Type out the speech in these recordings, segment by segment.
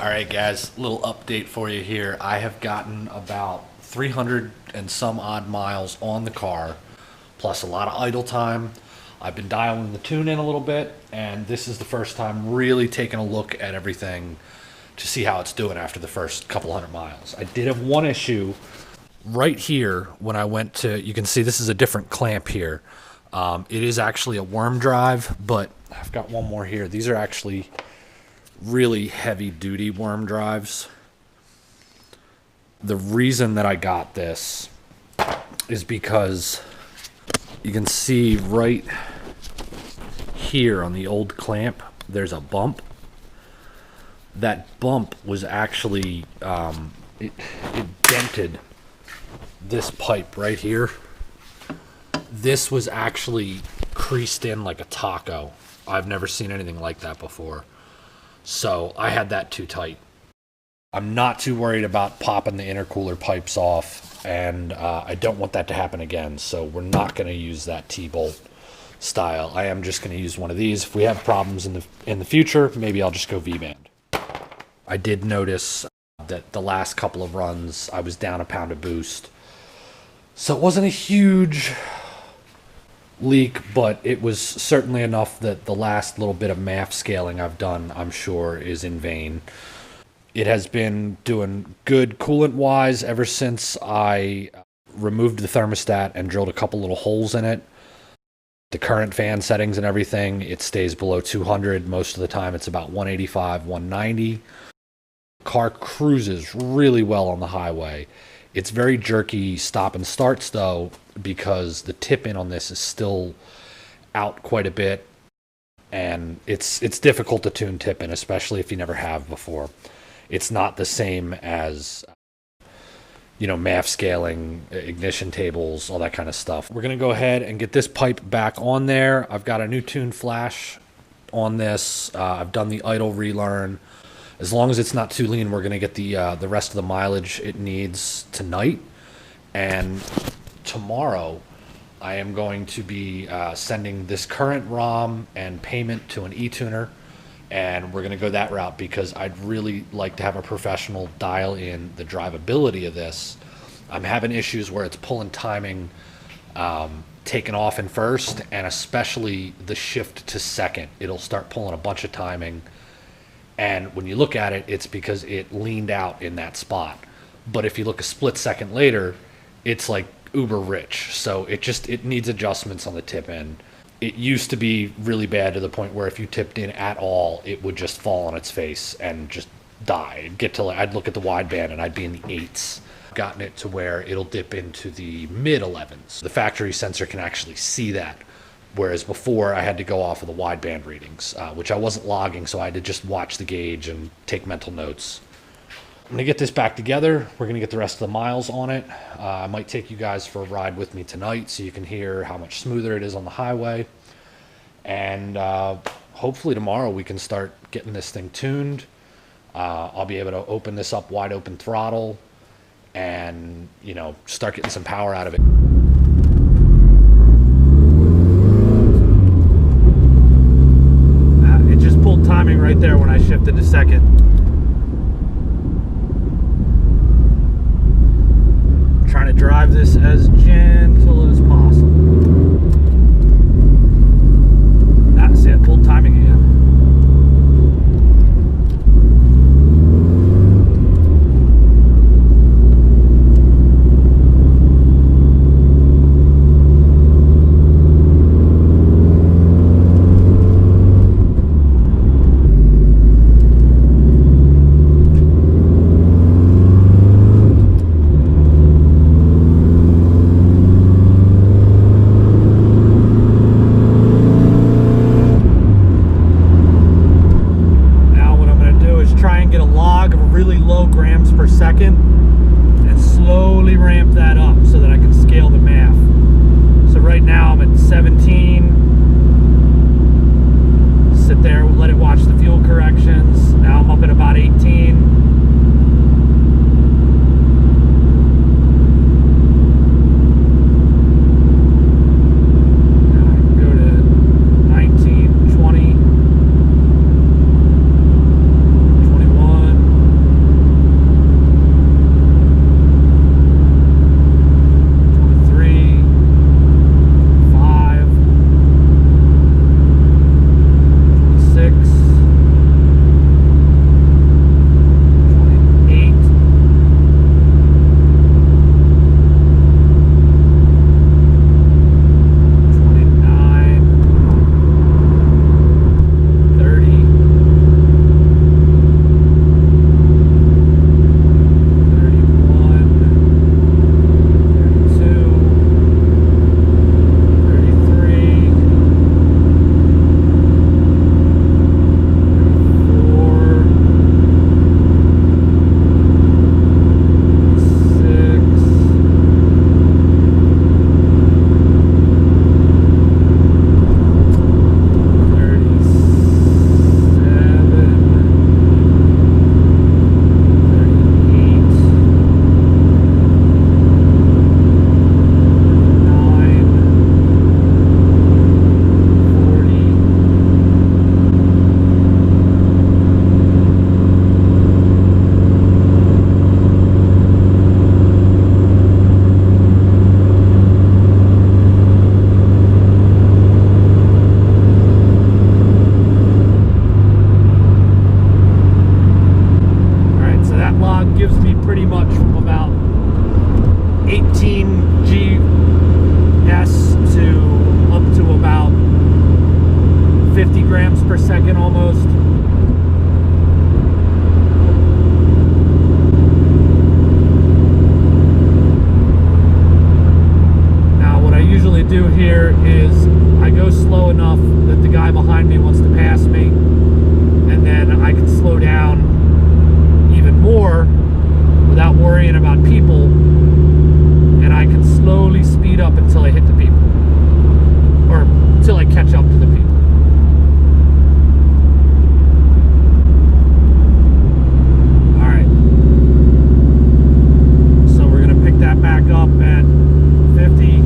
All right, guys, little update for you here. I have gotten about 300 and some odd miles on the car, plus a lot of idle time. I've been dialing the tune in a little bit, and this is the first time really taking a look at everything to see how it's doing after the first couple hundred miles. I did have one issue right here when I went to, you can see this is a different clamp here. It is actually a worm drive, but I've got one more here. These are actually really heavy duty worm drives. The reason that I got this is because you can see right here on the old clamp, there's a bump. That bump was actually, it dented this pipe right here. This was actually creased in like a taco. I've never seen anything like that before. So I had that too tight. I'm not too worried about popping the intercooler pipes off, and I don't want that to happen again. So we're not going to use that T-bolt style. I am just going to use one of these. If we have problems in the future, maybe I'll just go V-band. I did notice that the last couple of runs I was down a pound of boost. So it wasn't a huge leak, but it was certainly enough that the last little bit of MAF scaling I've done, I'm sure, is in vain. It has been doing good coolant wise ever since I removed the thermostat and drilled a couple little holes in it. The current fan settings and everything, it stays below 200. Most of the time it's about 185, 190. The car cruises really well on the highway. It's very jerky stop and starts though, because the tip in on this is still out quite a bit, and it's difficult to tune tip in, especially if you never have before. It's not the same as, MAF scaling, ignition tables, all that kind of stuff. We're going to go ahead and get this pipe back on there. I've got a new tune flash on this. I've done the idle relearn. As long as it's not too lean, we're going to get the rest of the mileage it needs tonight. And tomorrow, I am going to be sending this current ROM and payment to an e-tuner. And we're going to go that route because I'd really like to have a professional dial in the drivability of this. I'm having issues where it's pulling timing, taking off in first, and especially the shift to second. It'll start pulling a bunch of timing. And when you look at it, it's because it leaned out in that spot. But if you look a split second later, it's like uber rich. So it needs adjustments on the tip end. It used to be really bad to the point where if you tipped in at all, it would just fall on its face and just die. I'd look at the wideband and I'd be in the 8s. I've gotten it to where it'll dip into the mid 11s. The factory sensor can actually see that. Whereas before I had to go off of the wideband readings, which I wasn't logging, so I had to just watch the gauge and take mental notes. I'm gonna get this back together. We're gonna get the rest of the miles on it. I might take you guys for a ride with me tonight so you can hear how much smoother it is on the highway. And hopefully tomorrow we can start getting this thing tuned. I'll be able to open this up wide open throttle and, start getting some power out of it. Timing right there when I shifted to second. I'm trying to drive this as gentle as possible. See, I pulled timing again. Second and slowly ramp that up so that I can scale the MAF. So right now I'm at 17. Sit there, let it watch the fuel corrections. Now I'm up at about 18. 18 GS to up to about 50 grams per second almost. Now what I usually do here is I go slow enough that the guy behind me wants to pass me, and then I can slow down even more without worrying about people, and I can slowly speed up until I hit the people, or until I catch up to the people. Alright, so we're going to pick that back up at 50.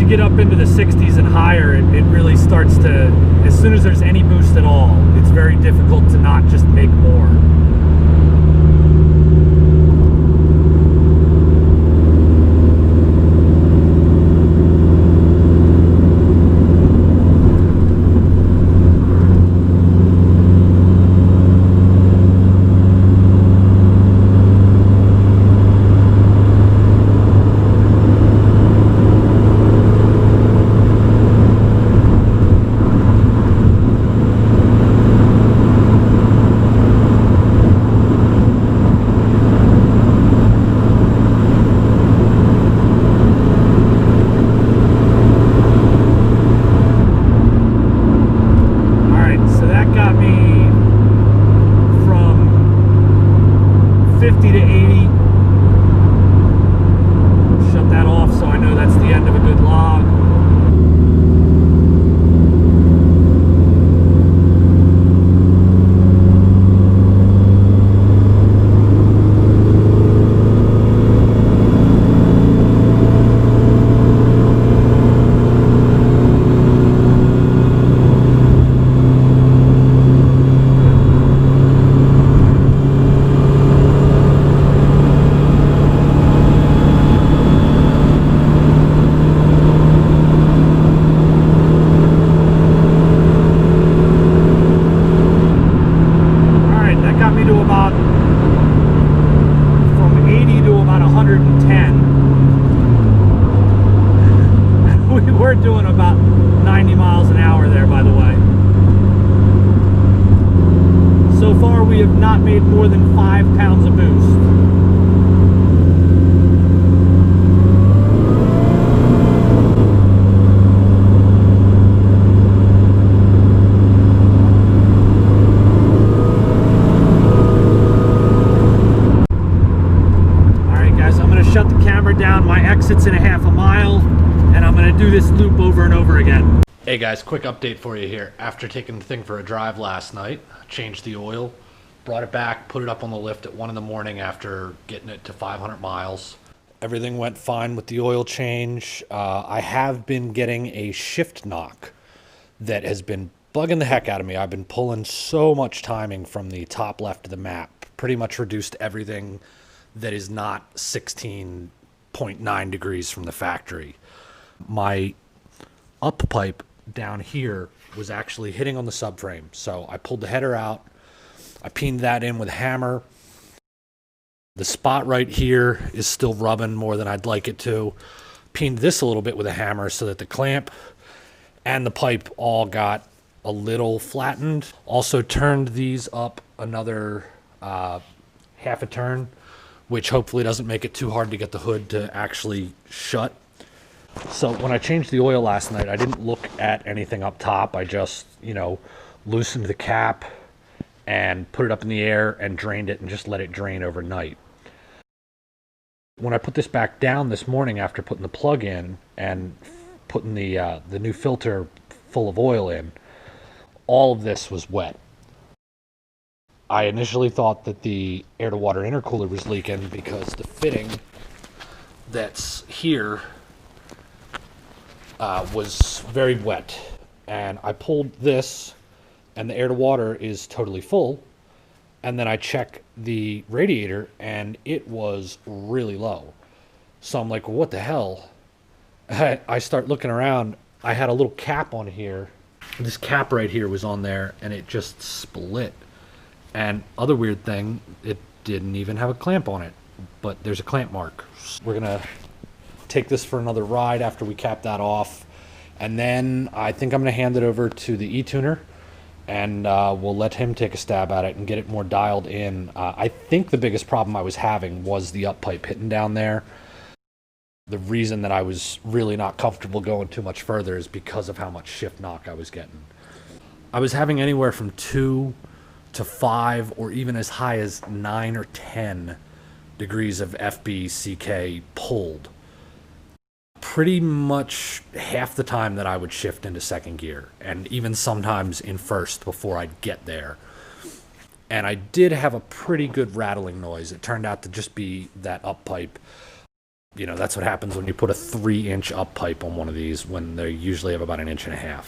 Get up into the 60s and higher, it really starts to, as soon as there's any boost at all, it's very difficult to not just make more. We're doing about 90 miles an hour there, by the way. So far, we have not made more than 5 pounds of boost. Alright guys, I'm going to shut the camera down. My exit's in a half a mile, and I'm going to do this loop over and over again. Hey guys, quick update for you here. After taking the thing for a drive last night, changed the oil, brought it back, put it up on the lift at 1 in the morning after getting it to 500 miles. Everything went fine with the oil change. I have been getting a shift knock that has been bugging the heck out of me. I've been pulling so much timing from the top left of the map. Pretty much reduced everything that is not 16.9 degrees from the factory. My up pipe down here was actually hitting on the subframe, so I pulled the header out. I peened that in with a hammer. The spot right here is still rubbing more than I'd like it to. Peened this a little bit with a hammer so that the clamp and the pipe all got a little flattened. Also turned these up another half a turn, which hopefully doesn't make it too hard to get the hood to actually shut. So when I changed the oil last night, I didn't look at anything up top. I just, loosened the cap and put it up in the air and drained it and just let it drain overnight. When I put this back down this morning after putting the plug in and putting the new filter full of oil in, all of this was wet. I initially thought that the air-to-water intercooler was leaking because the fitting that's here was very wet. And I pulled this, and the air to water is totally full. And then I check the radiator, and it was really low. So I'm like, well, what the hell? I start looking around. I had a little cap on here. This cap right here was on there, and it just split. And other weird thing, it didn't even have a clamp on it, but there's a clamp mark. We're gonna take this for another ride after we cap that off, and then I think I'm gonna hand it over to the e-tuner, and we'll let him take a stab at it and get it more dialed in. I think the biggest problem I was having was the up pipe hitting down there. The reason that I was really not comfortable going too much further is because of how much shift knock I was getting. I was having anywhere from 2 to 5 or even as high as 9 or 10 degrees of FBCK pulled. Pretty much half the time that I would shift into second gear, and even sometimes in first before I'd get there. And I did have a pretty good rattling noise. It turned out to just be that up pipe. You know, that's what happens when you put a 3-inch up pipe on one of these when they usually have about 1.5 inches.